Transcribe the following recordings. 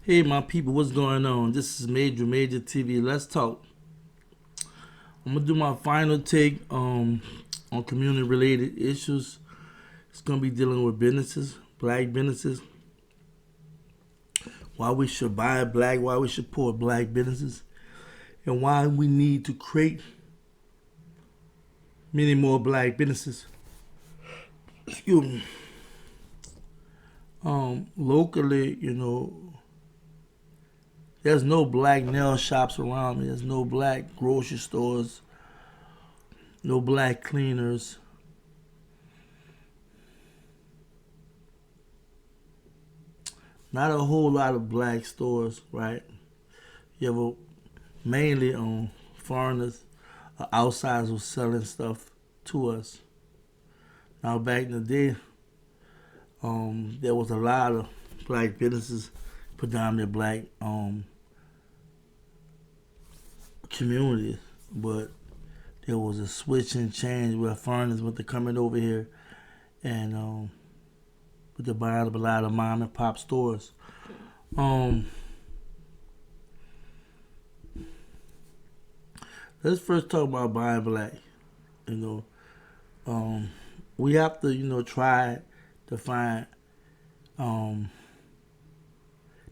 Hey, my people, what's going on? This is Major TV. Let's talk. I'm gonna do my final take on community related issues. It's gonna be dealing with businesses, black businesses, why we should buy black, why we should support black businesses, and why we need to create many more black businesses. Excuse me. Locally, there's no black nail shops around me. There's no black grocery stores, no black cleaners. Not a whole lot of black stores, right? You have mainly on foreigners, outsiders who selling stuff to us. Now back in the day, there was a lot of black businesses, predominantly black communities, but there was a switch and change where foreigners were coming over here and with the buy up a lot of mom and pop stores. Um, let's first talk about buying black. You know, um, we have to try to find um,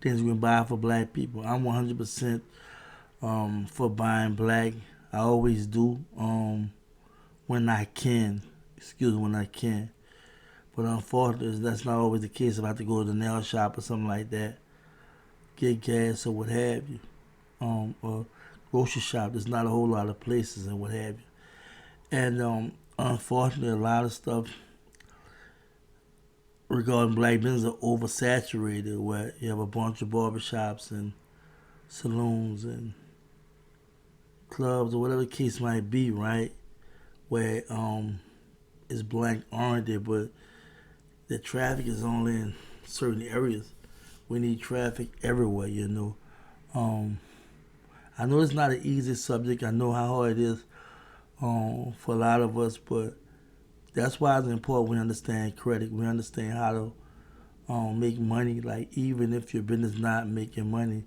things we can buy for black people. I'm 100% for buying black. I always do when I can. Excuse me, when I can. But unfortunately, that's not always the case. If I have to go to the nail shop or something like that, get gas or what have you, or grocery shop, there's not a whole lot of places and what have you. And unfortunately, a lot of stuff regarding black business are oversaturated, where you have a bunch of barbershops and saloons and clubs or whatever the case might be, right? Where it's blank oriented, but the traffic is only in certain areas. We need traffic everywhere. I know it's not an easy subject. I know how hard it is for a lot of us, but that's why it's important we understand credit. We understand how to make money. Like even if your business not making money,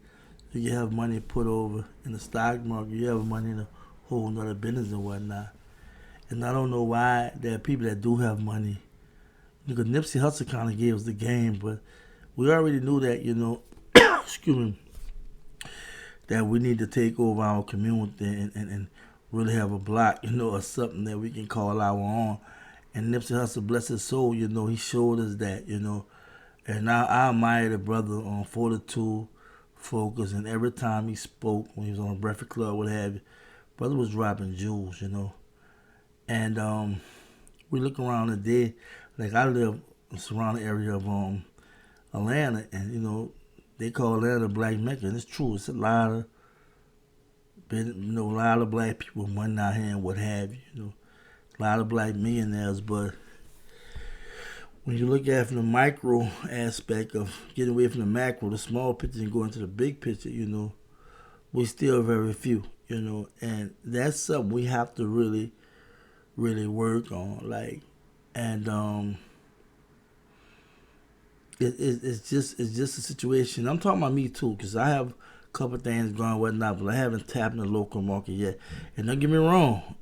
you have money put over in the stock market. You have money in a whole nother business and whatnot. And I don't know why there are people that do have money. Because Nipsey Hussle kind of gave us the game, but we already knew that, excuse me, that we need to take over our community and really have a block, or something that we can call our own. And Nipsey Hussle, bless his soul, he showed us that, And I admire the brother on Fortitude, Focus, and every time he spoke, when he was on Breakfast Club, what have you, brother was dropping jewels. And we look around today, like I live in the surrounding area of Atlanta, and they call Atlanta Black Mecca, and it's true. It's a lot of a lot of black people with money out here and what have you. A lot of black millionaires, but when you look at it from the micro aspect of getting away from the macro, the small picture, and going to the big picture, we still very few, and that's something we have to really, really work on, like, and it's just a situation. I'm talking about me too, because I have a couple of things going and whatnot, but I haven't tapped in the local market yet. And don't get me wrong,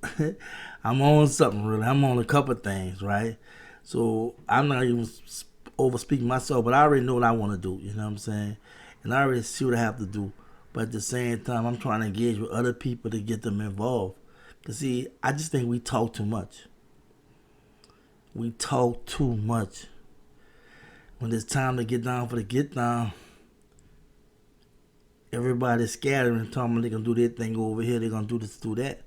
I'm on something really. I'm on a couple of things, right? So I'm not even over speaking myself, but I already know what I want to do. You know what I'm saying? And I already see what I have to do. But at the same time, I'm trying to engage with other people to get them involved. Cause see, I just think we talk too much. We talk too much. When it's time to get down for the get down, everybody's scattering, talking about they're gonna do their thing over here, they're gonna do this, do that.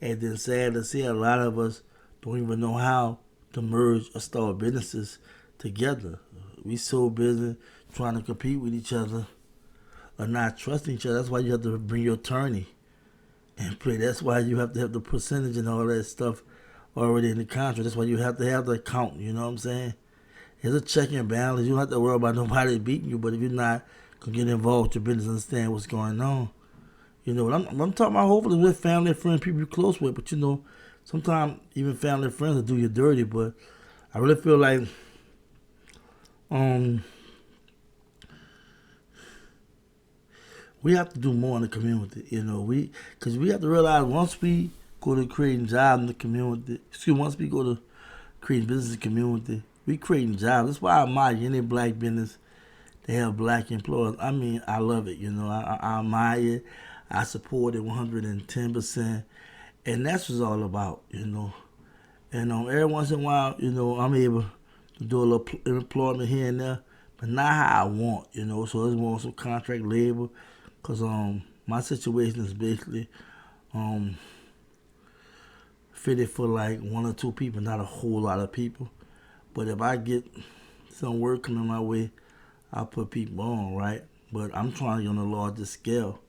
And then sad to see, a lot of us don't even know how to merge or start businesses together. We so busy trying to compete with each other or not trusting each other. That's why you have to bring your attorney and play. That's why you have to have the percentage and all that stuff already in the contract. That's why you have to have the account. You know what I'm saying? There's a check and balance. You don't have to worry about nobody beating you, but if you're not gonna get involved with your business, understand what's going on. I'm talking about hopefully with family and friends, people you're close with, but sometimes even family and friends will do you dirty. But I really feel like we have to do more in the community. Because we have to realize once we go to creating jobs in the community, once we go to creating business in the community, we creating jobs. That's why I admire any black business they have black employees. I mean, I love it. I admire it. I support it 110%, and that's what it's all about. And every once in a while, I'm able to do a little employment here and there, but not how I want. So it's more some contract labor, cause my situation is basically fitted for like one or two people, not a whole lot of people. But if I get some work coming my way, I'll put people on, right? But I'm trying on a larger scale.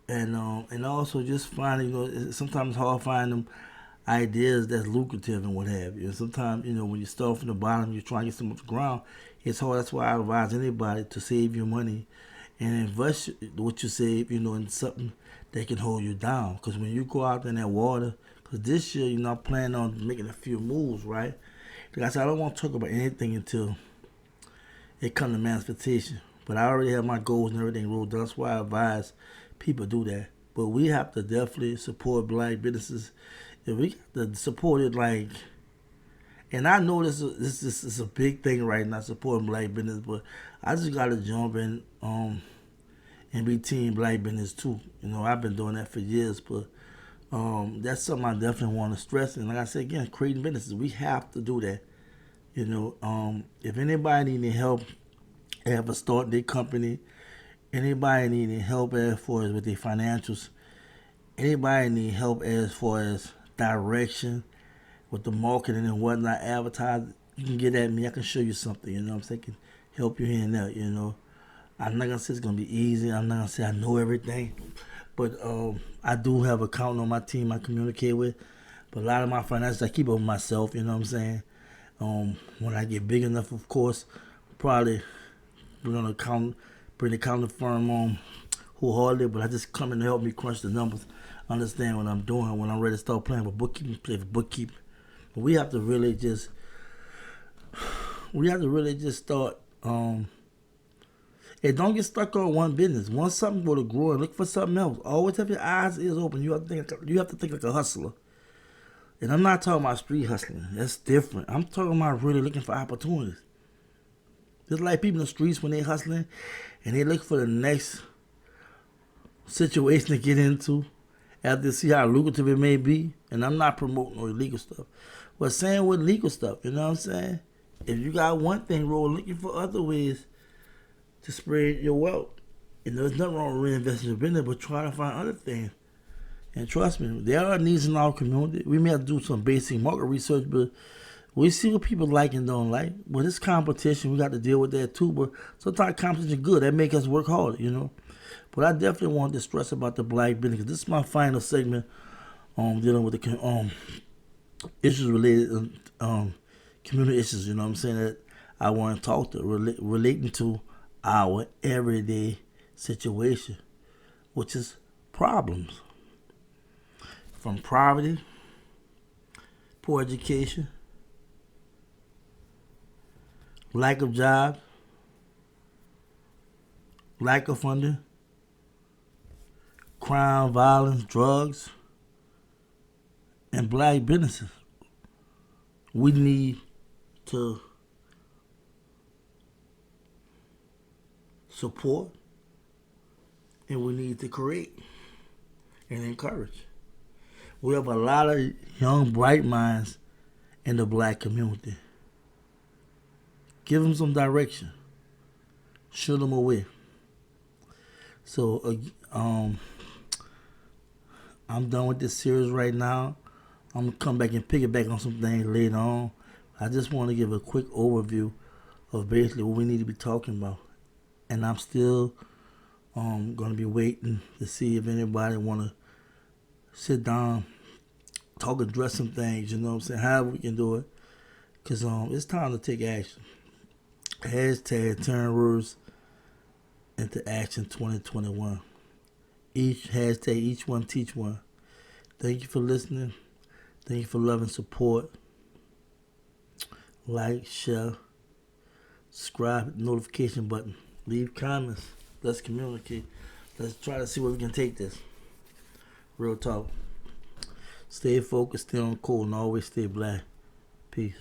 And also just finding, sometimes it's hard to find them ideas that's lucrative and what have you. And sometimes, when you start from the bottom, you're trying to get something off the ground, it's hard. That's why I advise anybody to save your money and invest what you save, in something that can hold you down. Because when you go out in that water, because this year, I'm planning on making a few moves, right? Like I said, I don't want to talk about anything until it comes to manifestation. But I already have my goals and everything rolled down. That's why I advise people do that. But we have to definitely support black businesses. If we got to support it, and I know this is a big thing right now, supporting black business, but I just got to jump in and be team black business too. I've been doing that for years, but that's something I definitely want to stress. And like I said again, creating businesses, we have to do that. If anybody needing help, ever start their company, anybody needing help as far as with their financials, anybody need help as far as direction with the marketing and whatnot, advertising, you can get at me. I can show you something. I'm saying, I can help you here and there. I'm not gonna say it's gonna be easy. I'm not gonna say I know everything, but I do have a accountant on my team I communicate with. But a lot of my finances I keep up with myself. You know what I'm saying? When I get big enough, of course, probably we're gonna bring the accounting firm on wholeheartedly. But I just come in to help me crunch the numbers, understand what I'm doing when I'm ready to start playing with bookkeeping, play for bookkeeping. But we have to really just start. And don't get stuck on one business. Once something go to grow, and look for something else. Always have your eyes and ears open. You have to think like a hustler. And I'm not talking about street hustling. That's different. I'm talking about really looking for opportunities. Just like people in the streets when they hustling and they look for the next situation to get into after they see how lucrative it may be. And I'm not promoting no illegal stuff. But saying with legal stuff, you know what I'm saying? If you got one thing wrong, looking for other ways to spread your wealth. And there's nothing wrong with reinvesting in your business, but try to find other things. And trust me, there are needs in our community. We may have to do some basic market research, but we see what people like and don't like. But it's competition. We got to deal with that too. But sometimes competition is good. That makes us work harder, But I definitely want to stress about the black business. This is my final segment dealing with the issues related community issues, you know what I'm saying, that I want to talk to relating to our everyday situation, which is problems. From poverty, poor education, lack of jobs, lack of funding, crime, violence, drugs, and black businesses. We need to support and we need to create and encourage. We have a lot of young, bright minds in the black community. Give them some direction. Show them a way. So, I'm done with this series right now. I'm going to come back and piggyback on some things later on. I just want to give a quick overview of basically what we need to be talking about. And I'm still going to be waiting to see if anybody want to sit down, talk, address some things, you know what I'm saying, however we can do it. Because it's time to take action. Hashtag turn words into action 2021. Each one teach one. Thank you for listening. Thank you for love and support. Like, share, subscribe, notification button. Leave comments. Let's communicate. Let's try to see where we can take this. Real talk. Stay focused, stay on cold, and always stay black. Peace.